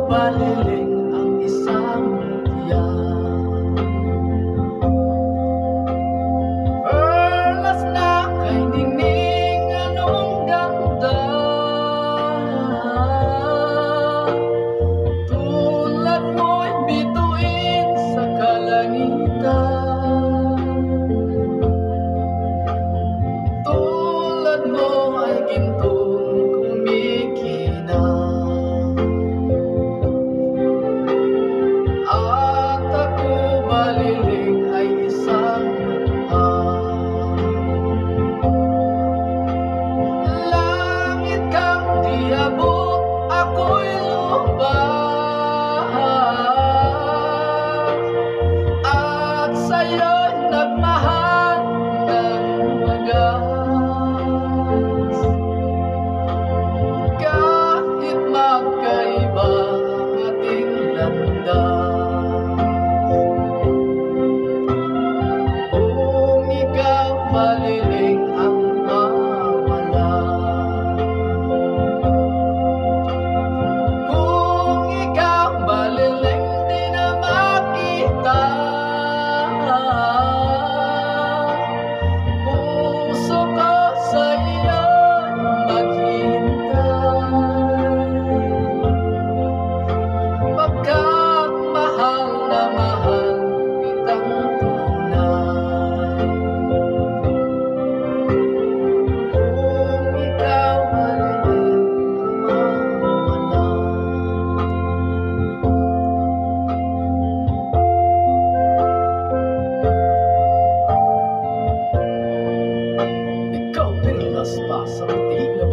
baliling ang isang tiyan. Perlas na kay ningning anong ganda, tulad mo'y bituin sa kalangitan. Tulad mo ay gintong kumikinang, at ako baliling ay isang luha. Langit kang di abot, ako'y lubak, at sa'yo'y nagmahal ng wagas. Kahit magkaiba ang ating landas, kung ikaw baliling ang mawala, kung ikaw baliling di na makita, puso ko sa'yo'y maghintay, pagkat mahal na mahal kitang tunay. Kung ikaw baliling ang mawala, ikaw perlas pa sa puting na